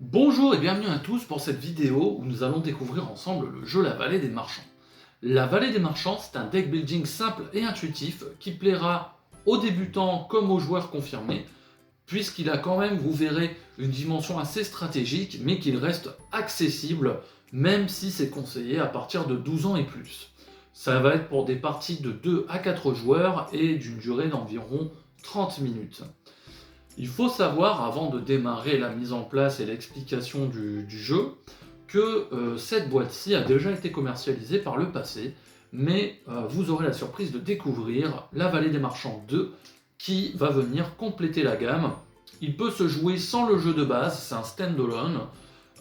Bonjour et bienvenue à tous pour cette vidéo où nous allons découvrir ensemble le jeu La Vallée des Marchands. La Vallée des Marchands, c'est un deck building simple et intuitif qui plaira aux débutants comme aux joueurs confirmés, puisqu'il a quand même, vous verrez, une dimension assez stratégique, mais qu'il reste accessible, même si c'est conseillé à partir de 12 ans et plus. Ça va être pour des parties de 2 à 4 joueurs et d'une durée d'environ 30 minutes. Il faut savoir, avant de démarrer la mise en place et l'explication du jeu, que cette boîte-ci a déjà été commercialisée par le passé, mais vous aurez la surprise de découvrir la Vallée des Marchands 2 qui va venir compléter la gamme. Il peut se jouer sans le jeu de base, c'est un standalone,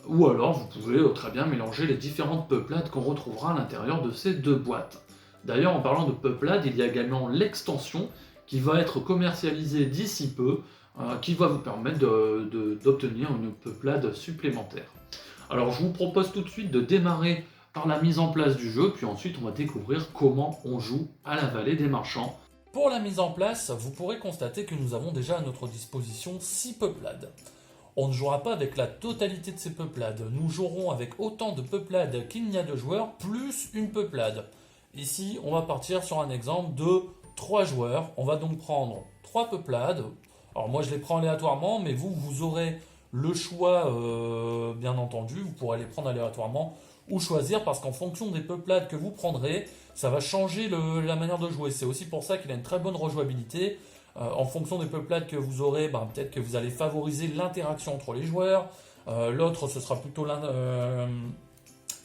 ou alors vous pouvez très bien mélanger les différentes peuplades qu'on retrouvera à l'intérieur de ces deux boîtes. D'ailleurs, en parlant de peuplade, il y a également l'extension qui va être commercialisée d'ici peu, qui va vous permettre d'obtenir une peuplade supplémentaire. Alors je vous propose tout de suite de démarrer par la mise en place du jeu, puis ensuite on va découvrir comment on joue à la Vallée des Marchands. Pour la mise en place, vous pourrez constater que nous avons déjà à notre disposition 6 peuplades. On ne jouera pas avec la totalité de ces peuplades, nous jouerons avec autant de peuplades qu'il n'y a de joueurs, plus une peuplade. Ici, on va partir sur un exemple de 3 joueurs, on va donc prendre 3 peuplades. Alors moi je les prends aléatoirement, mais vous aurez le choix, bien entendu, vous pourrez les prendre aléatoirement ou choisir, parce qu'en fonction des peuplades que vous prendrez, ça va changer la manière de jouer. C'est aussi pour ça qu'il a une très bonne rejouabilité. En fonction des peuplades que vous aurez, peut-être que vous allez favoriser l'interaction entre les joueurs. L'autre, ce sera plutôt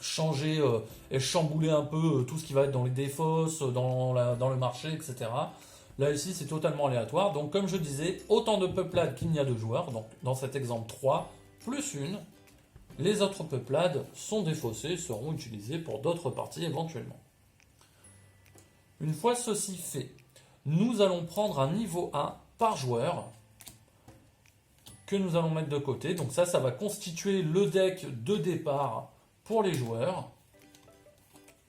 changer et chambouler un peu tout ce qui va être dans les défausses, dans le marché, etc. Là, ici, c'est totalement aléatoire. Donc, comme je disais, autant de peuplades qu'il n'y a de joueurs. Donc, dans cet exemple, 3 plus une. Les autres peuplades sont défaussées, seront utilisées pour d'autres parties éventuellement. Une fois ceci fait, nous allons prendre un niveau 1 par joueur que nous allons mettre de côté. Donc ça va constituer le deck de départ pour les joueurs.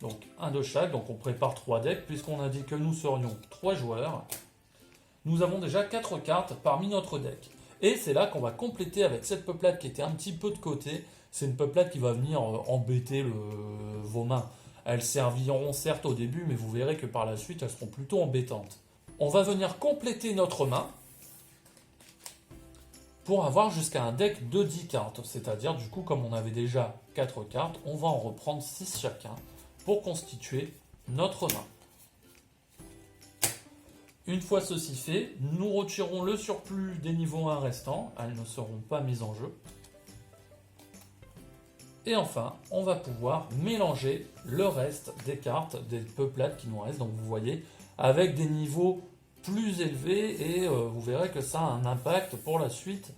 Donc un de chaque, donc on prépare 3 decks puisqu'on a dit que nous serions 3 joueurs. Nous avons déjà 4 cartes parmi notre deck. Et c'est là qu'on va compléter avec cette peuplade qui était un petit peu de côté. C'est une peuplade qui va venir embêter vos mains. Elles serviront certes au début, mais vous verrez que par la suite, elles seront plutôt embêtantes. On va venir compléter notre main pour avoir jusqu'à un deck de 10 cartes. C'est-à-dire, du coup, comme on avait déjà 4 cartes, on va en reprendre 6 chacun pour constituer notre main. Une fois ceci fait, nous retirons le surplus des niveaux 1 restants. Elles ne seront pas mises en jeu. Et enfin, on va pouvoir mélanger le reste des cartes, des peuplades qui nous restent. Donc vous voyez, avec des niveaux plus élevés, et vous verrez que ça a un impact pour la suite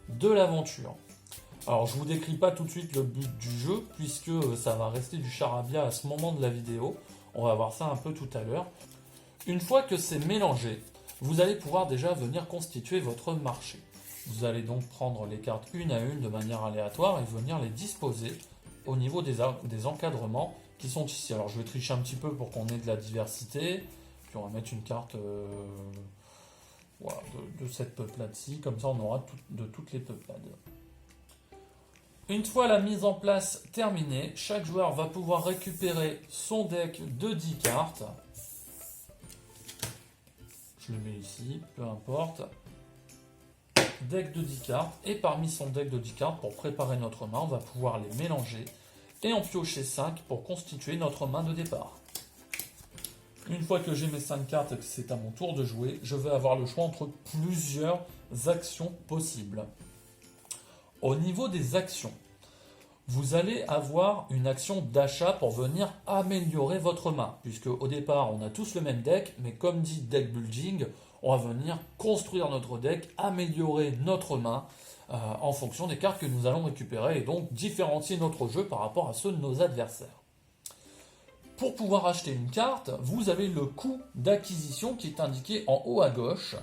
de l'aventure. Alors je ne vous décris pas tout de suite le but du jeu, puisque ça va rester du charabia à ce moment de la vidéo. On va voir ça un peu tout à l'heure. Une fois que c'est mélangé, vous allez pouvoir déjà venir constituer votre marché. Vous allez donc prendre les cartes une à une de manière aléatoire et venir les disposer au niveau des encadrements qui sont ici. Alors je vais tricher un petit peu pour qu'on ait de la diversité. Puis on va mettre une carte voilà, de cette peuplade-ci. Comme ça on aura de toutes les peuplades. Une fois la mise en place terminée, chaque joueur va pouvoir récupérer son deck de 10 cartes. Je le mets ici, peu importe. Deck de 10 cartes, et parmi son deck de 10 cartes, pour préparer notre main, on va pouvoir les mélanger et en piocher 5 pour constituer notre main de départ. Une fois que j'ai mes 5 cartes et que c'est à mon tour de jouer, je vais avoir le choix entre plusieurs actions possibles. Au niveau des actions, vous allez avoir une action d'achat pour venir améliorer votre main, puisque au départ on a tous le même deck, mais comme dit deck building, on va venir construire notre deck, améliorer notre main en fonction des cartes que nous allons récupérer, et donc différencier notre jeu par rapport à ceux de nos adversaires. Pour pouvoir acheter une carte, vous avez le coût d'acquisition qui est indiqué en haut à gauche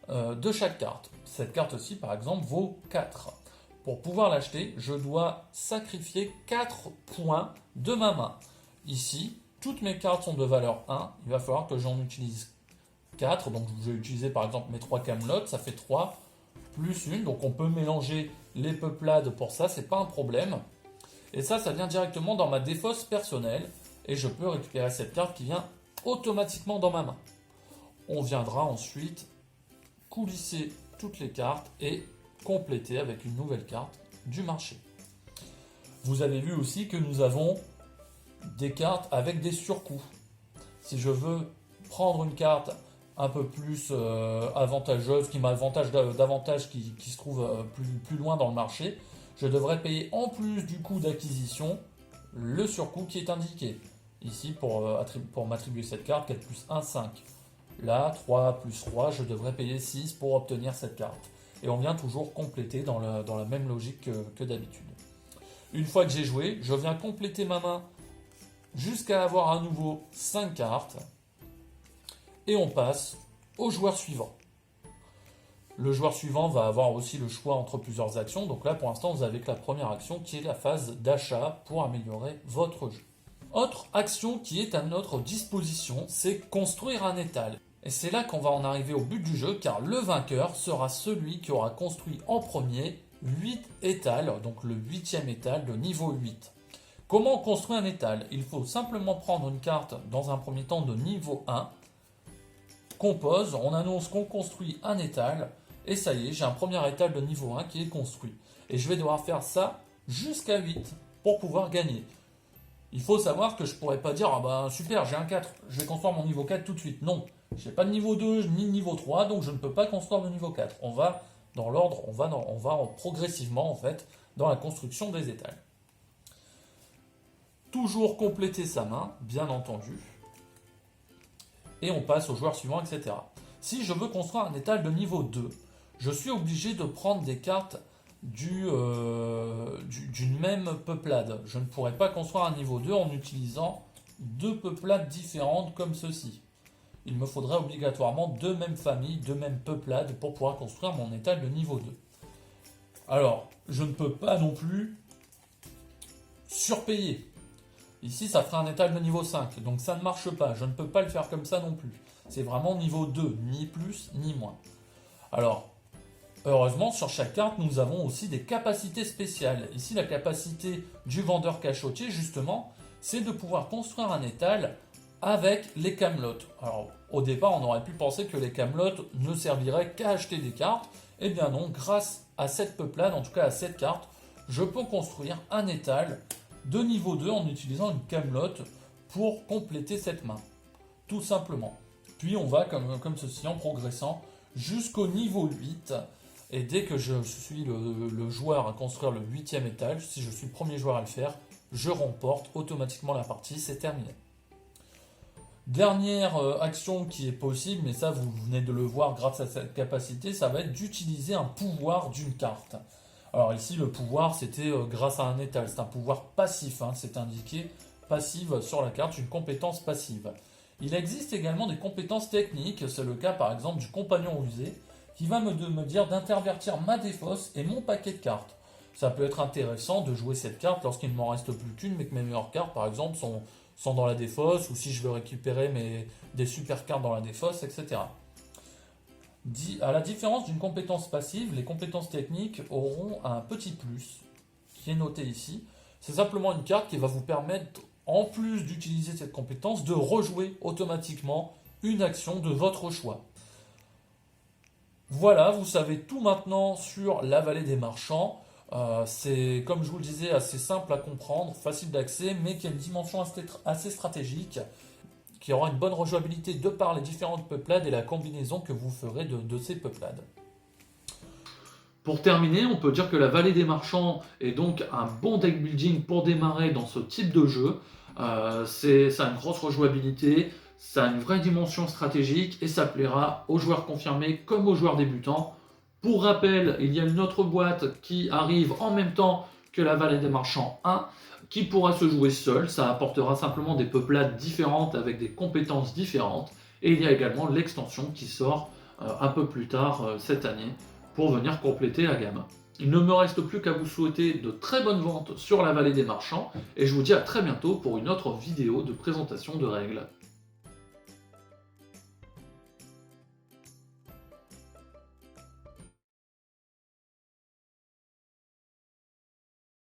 de chaque carte. Cette carte-ci par exemple vaut 4. Pour pouvoir l'acheter, je dois sacrifier 4 points de ma main. Ici, toutes mes cartes sont de valeur 1. Il va falloir que j'en utilise 4. Donc je vais utiliser par exemple mes 3 camelotes, ça fait 3 plus une, donc on peut mélanger les peuplades pour ça, c'est pas un problème. Et ça vient directement dans ma défausse personnelle, et je peux récupérer cette carte qui vient automatiquement dans ma main. On viendra ensuite coulisser toutes les cartes et compléter avec une nouvelle carte du marché. Vous avez vu aussi que nous avons des cartes avec des surcoûts. Si je veux prendre une carte un peu plus avantageuse, qui m'avantage davantage, qui se trouve plus loin dans le marché, je devrais payer en plus du coût d'acquisition le surcoût qui est indiqué. Ici, pour m'attribuer cette carte, 4 plus 1, 5. Là, 3 plus 3, je devrais payer 6 pour obtenir cette carte. Et on vient toujours compléter dans la même logique que d'habitude. Une fois que j'ai joué, je viens compléter ma main jusqu'à avoir à nouveau 5 cartes. Et on passe au joueur suivant. Le joueur suivant va avoir aussi le choix entre plusieurs actions. Donc là, pour l'instant, vous avez que la première action qui est la phase d'achat pour améliorer votre jeu. Autre action qui est à notre disposition, c'est construire un étal. Et c'est là qu'on va en arriver au but du jeu, car le vainqueur sera celui qui aura construit en premier 8 étals, donc le 8e étal de niveau 8. Comment on construit un étal? Il faut simplement prendre une carte, dans un premier temps, de niveau 1, qu'on pose, on annonce qu'on construit un étal, et ça y est, j'ai un premier étal de niveau 1 qui est construit. Et je vais devoir faire ça jusqu'à 8 pour pouvoir gagner. Il faut savoir que je ne pourrais pas dire, ah ben super, j'ai un 4, je vais construire mon niveau 4 tout de suite. Non, je n'ai pas de niveau 2 ni de niveau 3, donc je ne peux pas construire de niveau 4. On va dans l'ordre, on va progressivement en fait dans la construction des étals. Toujours compléter sa main, bien entendu. Et on passe au joueur suivant, etc. Si je veux construire un étal de niveau 2, je suis obligé de prendre des cartes d'une même peuplade. Je ne pourrais pas construire un niveau 2 en utilisant 2 peuplades différentes comme ceci. Il me faudrait obligatoirement 2 mêmes familles, 2 mêmes peuplades pour pouvoir construire mon étal de niveau 2. Alors, je ne peux pas non plus surpayer. Ici, ça ferait un étal de niveau 5, donc ça ne marche pas. Je ne peux pas le faire comme ça non plus. C'est vraiment niveau 2, ni plus, ni moins. Alors, heureusement, sur chaque carte, nous avons aussi des capacités spéciales. Ici, la capacité du vendeur cachotier, justement, c'est de pouvoir construire un étal avec les camelotes. Alors, au départ, on aurait pu penser que les camelotes ne serviraient qu'à acheter des cartes. Eh bien non, grâce à cette peuplade, en tout cas à cette carte, je peux construire un étal de niveau 2 en utilisant une camelote pour compléter cette main. Tout simplement. Puis on va comme ceci en progressant jusqu'au niveau 8. Et dès que je suis le joueur à construire le 8e étal, si je suis le premier joueur à le faire, je remporte automatiquement la partie, c'est terminé. Dernière action qui est possible, mais ça vous venez de le voir grâce à cette capacité, ça va être d'utiliser un pouvoir d'une carte. Alors ici le pouvoir c'était grâce à un étal, c'est un pouvoir passif, c'est indiqué passive sur la carte, une compétence passive. Il existe également des compétences techniques, c'est le cas par exemple du compagnon rusé, qui va me dire d'intervertir ma défausse et mon paquet de cartes. Ça peut être intéressant de jouer cette carte lorsqu'il ne m'en reste plus qu'une, mais que mes meilleures cartes par exemple sont dans la défausse, ou si je veux récupérer des super cartes dans la défausse, etc. À la différence d'une compétence passive, les compétences techniques auront un petit plus, qui est noté ici. C'est simplement une carte qui va vous permettre, en plus d'utiliser cette compétence, de rejouer automatiquement une action de votre choix. Voilà, vous savez tout maintenant sur la vallée des marchands. C'est, comme je vous le disais, assez simple à comprendre, facile d'accès, mais qui a une dimension assez stratégique, qui aura une bonne rejouabilité de par les différentes peuplades et la combinaison que vous ferez de ces peuplades. Pour terminer, on peut dire que la vallée des marchands est donc un bon deck building pour démarrer dans ce type de jeu. Ça a une grosse rejouabilité, ça a une vraie dimension stratégique et ça plaira aux joueurs confirmés comme aux joueurs débutants. Pour rappel, il y a une autre boîte qui arrive en même temps que la vallée des marchands 1 qui pourra se jouer seule. Ça apportera simplement des peuplades différentes avec des compétences différentes. Et il y a également l'extension qui sort un peu plus tard cette année pour venir compléter la gamme. Il ne me reste plus qu'à vous souhaiter de très bonnes ventes sur la vallée des marchands et je vous dis à très bientôt pour une autre vidéo de présentation de règles.